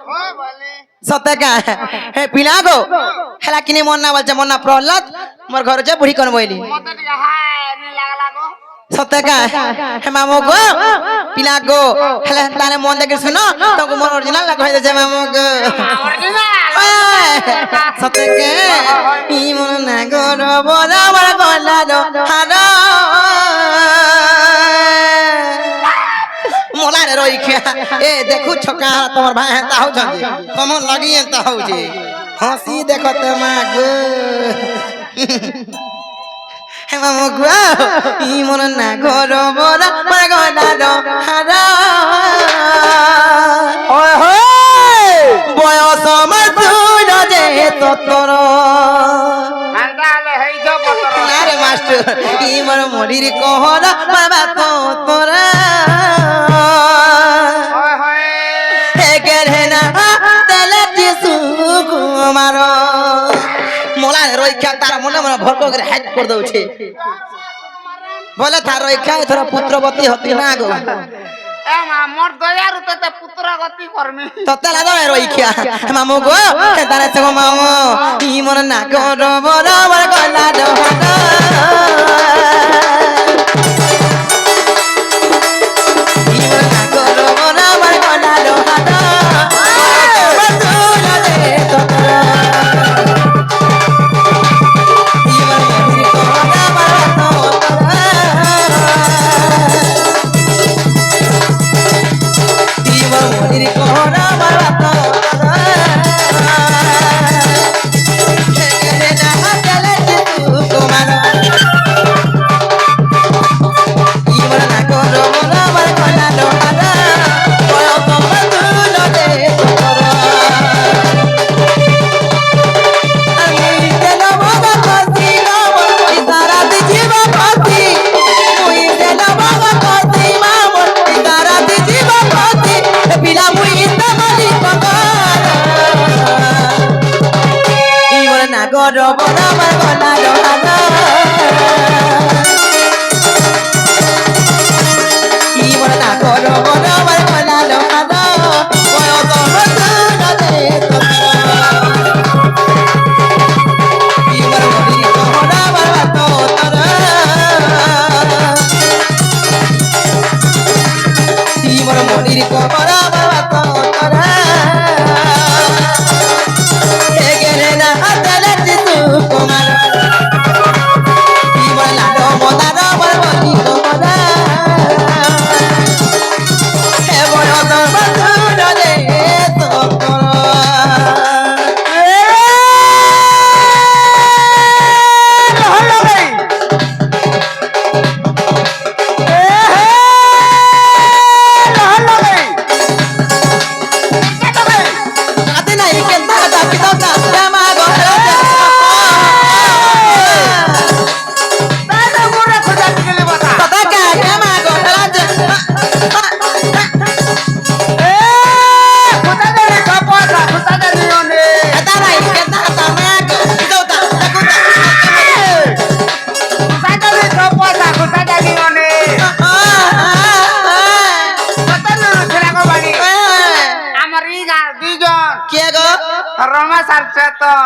सत्य क्या है हे पिला गो हेला किने मन्ना बोलছে मन्ना प्रहलाद मोर घर जे बुढ़ी कोन बोइली सत्य क्या है हे मामू गो पिला गो हेला ताने मन देके सुनो तुमको मोर ओरिजिनल लग होय जे मामू गो सत्य के ई मन ना गो रो बोला मोर गला दो हारो मोला रे रोई क्या ए देखु छका तोर भाई हेता हो जंदी तुम लगी हेता हो जे हंसी देखो त मागो हे मामू गो ई मन ना गरो बोला मागो दादो हारा ओए होय बयस मधुर जे तोर आंदाले हेइ जो पतर अरे मास्टर ई मन मोडीर कहरा बाबा तो तोरा मोला रोइखा तारा मने मने भरको करे हाइट कर दउछे बोले था रोइखा थोड़ा पुत्रवती हती ना गो ए मा मोर दया रुते ते पुत्र गति करमी तो तला दो रोइखा मामू गो तारे से मामू ई मन ना करो बराबर गला दो ई मन ना करो बराबर गला दो Goro bora bora gora y bora goro bora bora gora boyo to bora de to y bora bora to tara y bora morir ko bora bora to tara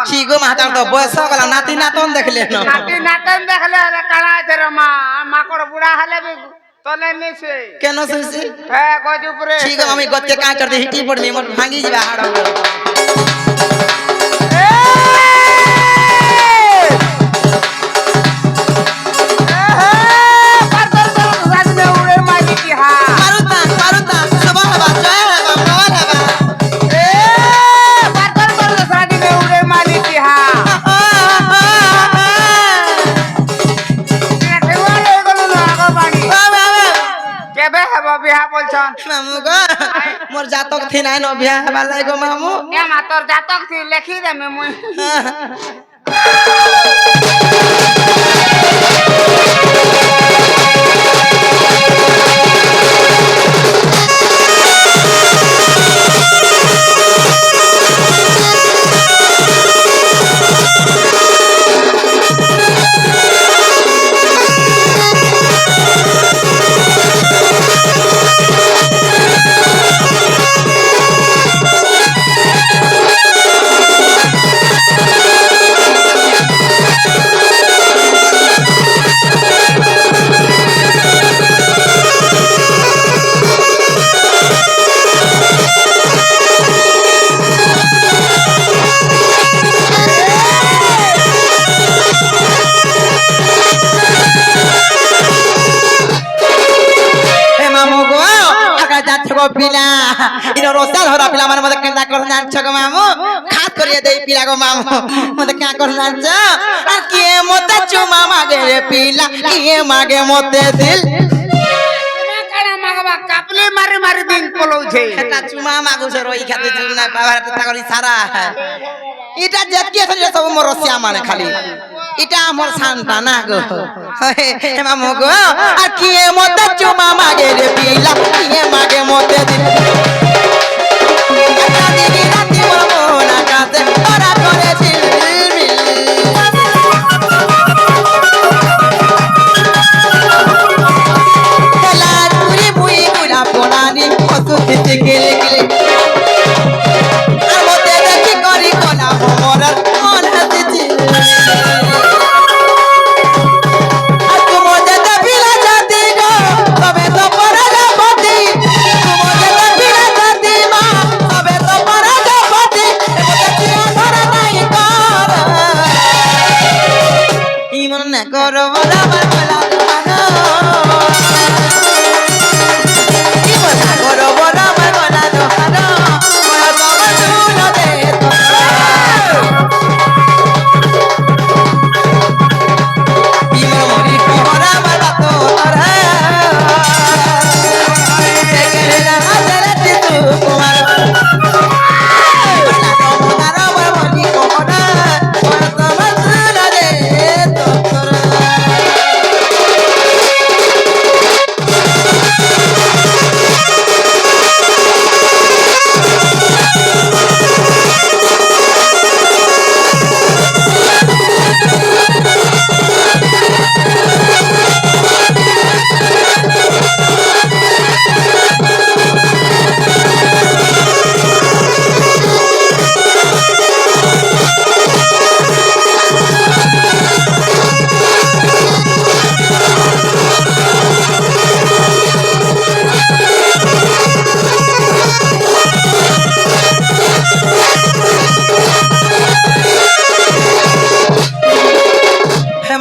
Chigo matar to boysa gala nati naton dekhle no nati naton dekhle ale kala thera ma makor buda hale be tole nise keno susi he goj upre chigo ami gotke ka karte hiti podmi mor bhangi jiba hado मामू गो मोर जातक थी ना no बियाह वाला गो मामू ए मा तोर जातक थी लिखी दे में मुई কেন্দা করে জানছ গো মামু খাত করিয়ে দেই পিলা গো মামু মতে কা করে জানছ আর কে মতে চুমা মাগে রে পিলা কে মাগে মতে দিল কানা মাগবা কাপলি মারি মারি দিন পলৌছে এটা চুমা মাগুছ রই খাতে চুনা বাবার তা করি সারা এটা যেতকি আছে সব মোর রসিয়া মানে খালি এটা আমার শান্তা না গো হে মামু গো আর কে মতে চুমা মাগে রে পিলা কে মাগে মতে দিল দিদি রাতি মোর মন আকাশে ওরা করে ঝিলমিল লাল পুরি মুই গুলা পোড়ানি কসু দিতে গেলে গেলে আর মতে দেখি করি কোনা মোর মন হাসিছি আর তুমি যেতে পিলা জাতি গো তবে তো পরে যাবতি তুমি যেতে পিলা জাতি মা তবে তো পরে যাবতি মতে চিয়া ধরা নাই কর ই মন না করো বলা আমার বলা দোকানো ই মন না করো বলা আমার বলা দোকানো মোরা তোমার শুনো দে ই মন মরি কোহরা আমার বাতো ধরা দেখে না হাজারে তিতু কুমার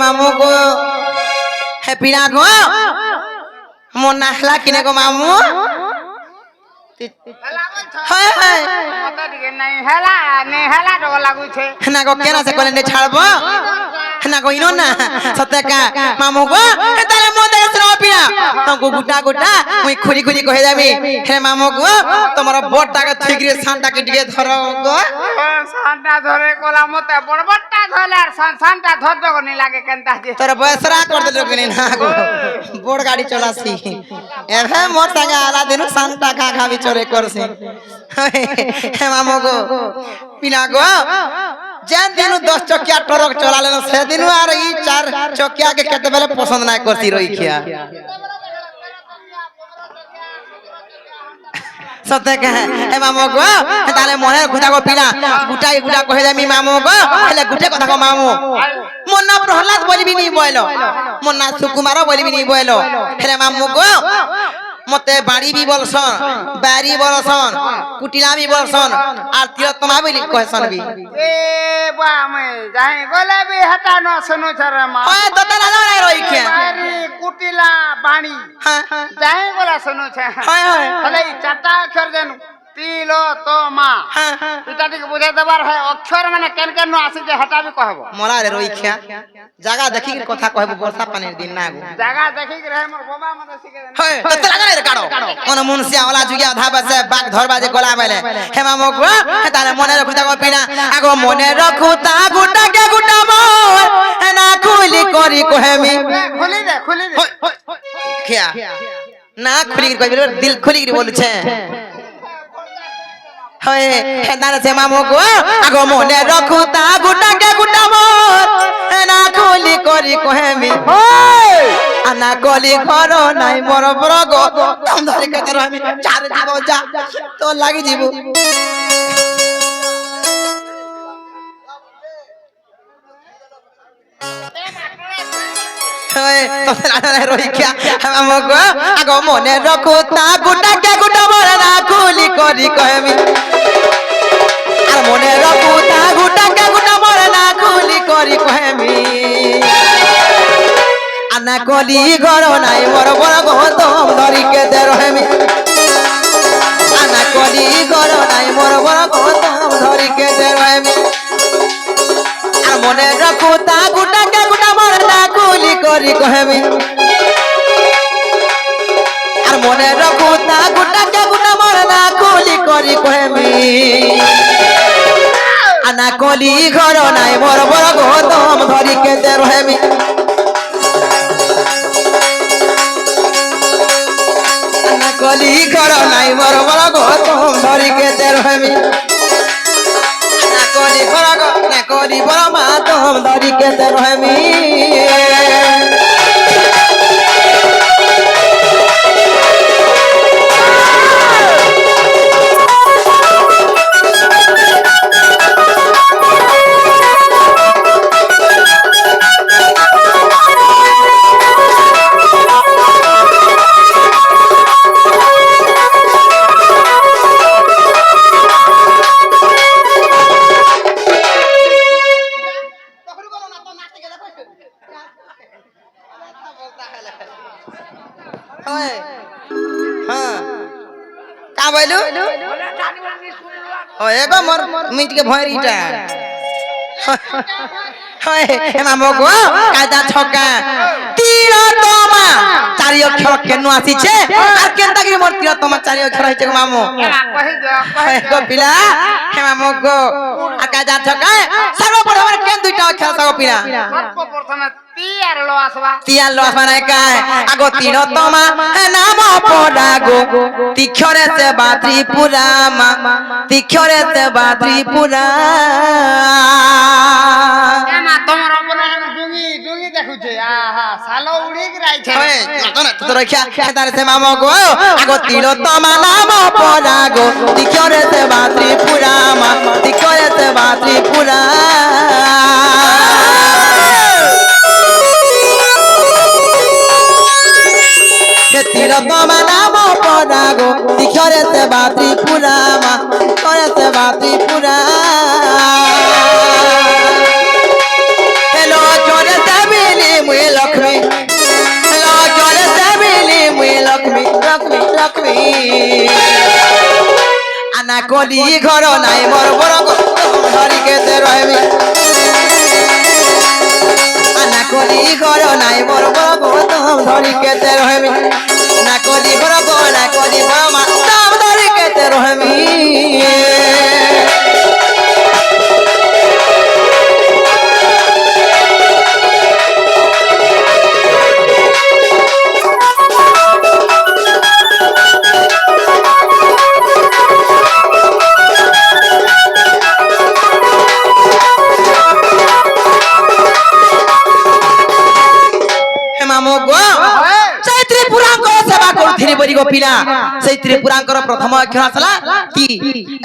মামু গো হে পিড়া গো মন নাহলা কিনে গো মামু হয় হয় মতে দিকে নাই হেলা নে হেলা ডগ লাগুছে না গো কেন সে কলে নে ছাড়বো না গো ইনো না সত্যকা মামু গো তাহলে মন দেখে শুনো পিড়া তোমাকে গুটা গুটা মুই খুলি খুলি কহে যাবি হে মামু গো তোমার বড়টাকে ঠিকরে সানটাকে দিয়ে ধরো গো সানটা ধরে কোলা মতে বড়বড়টা ধরে আর সানটা ধরতে কোনি লাগে কেনতা যে তোর বয়সরা করে দিল কিনি না গো বড় গাড়ি চলাছি এভে মোর সঙ্গে আলা দিন সানটা খা খাবি চরে করছি হে মামু গো পিনা গো যেন দিন 10 চকিয়া টরক চলালেন সেদিন আর এই 4 চকিয়া কে কেতে বেলে পছন্দ না করছি রইখিয়া সত্যকে হে মামু গো তাহলে মনের কথা গো পিনা গুটাই গুটা কহে যামি মামু গো হেলে গুটে কথা গো মামু মন না প্রহ্লাদ বলবি নি বইলো মন না সুকুমার বলবি নি বইলো হেলে মামু গো মতে বাড়ি বি বলছন বাড়ি বলছন কুটিলা বি বলছন আর তিরতমা বলি কহছন বি এ বা আমি যাই গলে বি হটা ন শুনো ছরে মা হয় দতা না না রইখিয়া বাড়ি কুটিলা বাণী হ্যাঁ যাই গলা শুনো ছে হয় হয় তাহলে এই চারটা অক্ষর দেন তিল তো মা হ্যাঁ এটা ঠিক বুঝাই দেবার হয় অক্ষর মানে কেন কেন আসি যে হটা বি কহব মরা রে রইখিয়া জায়গা দেখি কথা কহব বর্ষা পানির দিন না গো জায়গা দেখি রে মোর বাবা মতে শিখে দেন হয় দতা না রে কাড়ো কোন মুনসিয়া ওলা জুগিয়া ধা বসে বাগ ধরবা যে গলা বাইলে হে মামু গো তাহলে মনে রাখু তা পিনা আগো মনে রাখু তা গুটা কে গুটা মোর না খুলি করি কহেমি খুলি দে কিয়া না খুলি কই দিল খুলি বলছে হয় হে না সে মামু গো আগো মনে রাখু তা গুটা কে গুটা মোর না খুলি করি কহেমি আনা কলি ঘর নাই মোর বড় গো দম ধরে কেতে রহমি চার যাব যা তো লাগি যাব হয় তো না রইখিয়া মামু গো আগো মনে রাখু তা গুটা কে গুটা মোর না খুলি করি কহেমি আর মনে রাখু তা গুটা কে গুটা মোর না খুলি করি কহেমি আনা কলি ঘর নাই মোর বড় গো দম ধরি কে দে রহেমি আনা কলি ঘর নাই মোর বড় গৌতম ধরিকে রহমি আর মনে রাখো তা গুটাকে গুটা মোর না কুলি করি কহমি আর মনে রাখো তা গুটাকে গুটা মোর না কুলি করি কহমি আনা কলি ঘর নাই মোর বড় গৌতম ধরিকে রহমি আনা কলি ঘর নাই মোর বড় গৌতম ধরিকে রহমি আনা কলি ঘর না কলি বড় মাতম ধরিকে রহমি का बोलू एगो मोर मीट के भैरीटा मामो गो कायदा छका तीर तमा चारि अक्षर केनु आसीछे আর কেনতা কি মোর तीर तमा चारि अक्षर হইছে গো মামো গো পিলা হে মামো গো আর কায়দা ছকা সর্বপ্রথম কেন দুইটা অক্ষর সগো পিলা সর্বপ্রথমে তিয়ার লো আসবা নাই কায় আগো तीर तमा নাম পড়াগো তিক্ষরে সে বাত্রি পুরামা তিক্ষরে সে বাত্রি পুরা এমা তোমার উপরে ডুঙ্গি ডুঙ্গি দেখুছে আহা সালো উড়ি গরাইছে ওই তো না তো রখিয়া খেদারে সে মামো গো আগো तीर तमा নাম পড়াগো তিক্ষরে সে বাত্রি পুরামা তিক্ষরে সে বাত্রি পুরা तीर तमा नाम पड़ागो तिखरे से बात्री पुरामा तिखरे से बात्री पुरा हेलो चोरे से मिली मुई लक्ष्मी हेलो चोरे से मिली मुई लक्ष्मी लक्ष्मी लक्ष्मी आना कली घर नाई मोर बड़ धरी के रहमी आना कली घर नाई मोर बड़ गौतम धरी के रहमी ना कली घर गो ना कली मामा नाम धरी के रहमी मामो गो সেই ত্রিপুরাঙ্কর সেবা করথিলি বলি গো পিলা সেই ত্রিপুরাঙ্কর প্রথম অক্ষর আসলা তি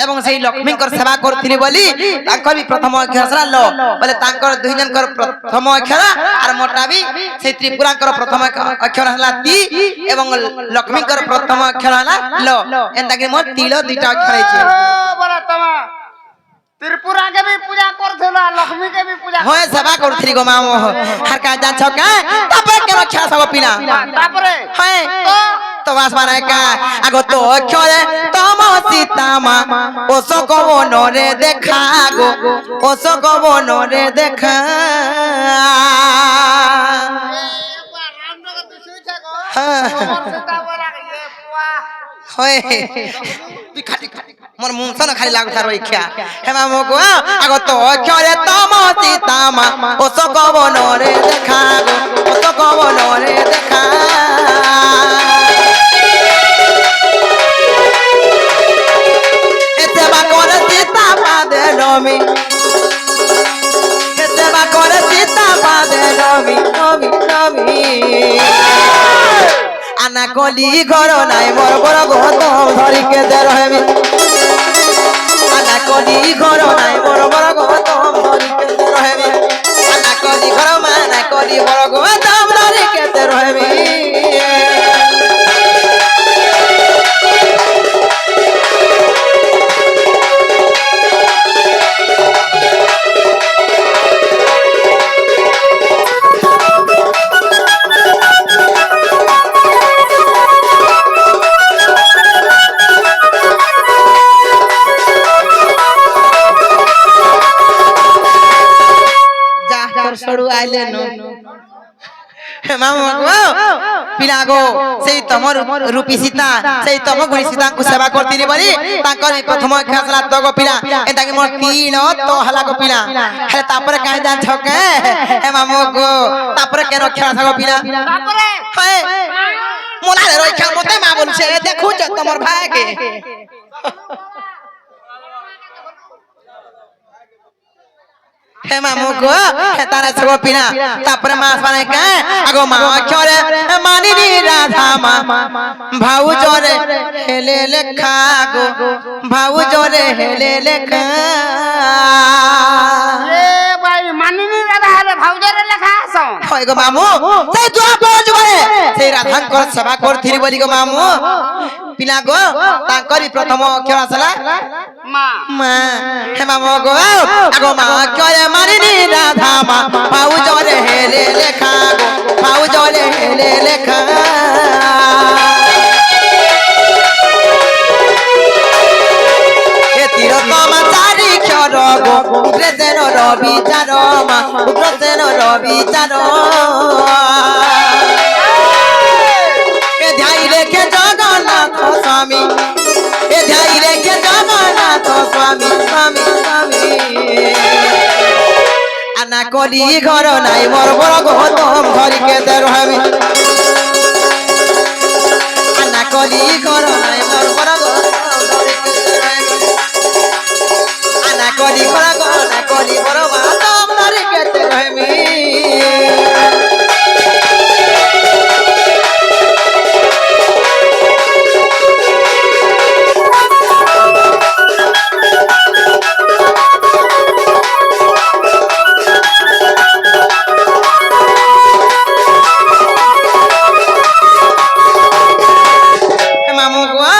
এবং সেই লক্ষ্মীঙ্কর সেবা করথিলি বলি তাঙ্কর বি প্রথম অক্ষর আসলা ল বলে তাঙ্কর দুই জনকর প্রথম অক্ষর আর মোটা বি সেই ত্রিপুরাঙ্কর প্রথম অক্ষর আসলা তি এবং লক্ষ্মীঙ্কর প্রথম অক্ষর আসলা ল এন্তা কি মোর তিল দুইটা অক্ষর হইছে বড় তোমা त्रिपुरा के भी पूजा करथला लक्ष्मी के भी पूजा होय सेवा करथली गो मामो हर का जा छका तबे के रक्षा सब पिना तापरे होय तो वास माने का आगो तो अक्षरे तम सीतामा ओसो कबो नरे देखा गो ओसो कबो नरे देखा होय खाली मोर मुंसन खाली लागु थारो इख्या हे मामो गो आगो तो अक्षरे तम सीतामा ओसो कबो नरे देखा गो ओसो कबो नरे देखा एतेबा करे सीता पादे नमी एतेबा करे सीता पादे नमी नमी नमी आना कली घर नाई मोर बड़ गौतम धरी के रहमी आना कली घर नाई मोर बड़ गौतम धरी के रहमी आना कली घर माना कली बड़ गौतम धरी के रहमी সড়ু আইলে ন মামু গো পিলা গো সেই তমর রূপী সীতা সেই তম গুণী সীতাଙ୍କୁ সেবা করতিনি বলি তাঙ্কর প্রথম খেসলা তো গো পিলা এটাকে মোর তিন তো হলা গো পিলা হেলে তারপরে কাই জান ছকে হে মামু গো তারপরে কেন খেলা থাকো পিলা তারপরে হয় মোলারে রই খেল মতে মা বলছে দেখুছ তোমার ভাইকে হে মামু গো হে তারা সব পিনা তারপরে মাছ বানাই কে আগো মা চরে মানিনি রাধা মা ভাউ জরে হেলে লেখা গো ভাউ জরে হেলে লেখা এ ভাই মানিনি রাধা হলে ভাউজারে লেখা আছো হয় গো মামু সেই দুয়া পৌঁছ গরে সেই রাধাঙ্কর সেবা করথিরি বলি গো মামু পিলা গো তাঙ্করি প্রথম অক্ষর আসলা মা মা হে মামু গো আগো মা চরে মানিনি রাধা মা ভাউ জরে হেলে লেখা গো ভাউ জরে হেলে লেখা এ তিরতমা চারি ক্ষর গো উগ্রসেন রবি চার মা উগ্রসেন রবি চার এ ধ্যাই রেখে জগন্নাথ স্বামী এ ধ্যাই রেখে জগন্নাথ স্বামী স্বামী স্বামী আনা কলি ঘর নাই মোর বড় গৌতম ঘরি কেতে রহমি আনা কলি ঘর নাই মোর বড় গৌতম ঘরি কেতে রহমি আনা কলি ঘর গো না কলি বড় গৌতম ঘরি কেতে রহমি মামু গো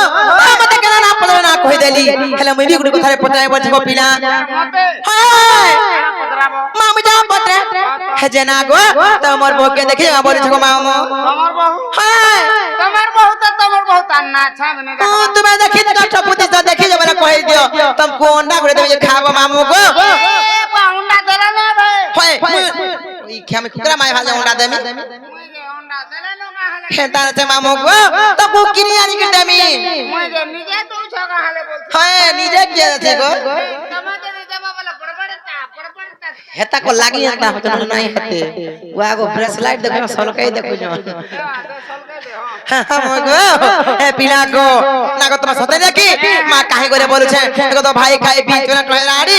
মতে কেন না পড়ে না কই দেলি হেলে মুই বি গুড কথারে পটাই বলছি গো পিলা মতে হায় পদরাবো মামু যা পটে হে যে না গো তোমার বউকে দেখি বলছি গো মামু তোমার বহু হায় তোমার বহু তার না ছামনে দেখো তুমি দেখি কাঠ পুতি তো দেখি যাবে না কই দিও তুমি কোনটা করে দেবে খাবো মামু গো এ পাউন্ডা দেলা না ভাই হয় ওই খামে কুকরা মাই ভাজা ওন্ডা দেমি মুই যে ওন্ডা দেলা না হলে হে তারতে মামু গো তো কুকিনি আনি কে দেমি মুই যে নিজে তো ছগা হলে বলছি হয় নিজে কি আছে গো তোমাকে নিজে বাবা পড়পড়তা হেতা को लागी आता हो तो नहीं हेते वो आगो ब्रेसलाइट देखो सलकाई देखो जो मगो ए पिला को ना को तुम सते देखी मां काहे करे बोलछे देखो तो भाई खाई बीच में कहे राड़ी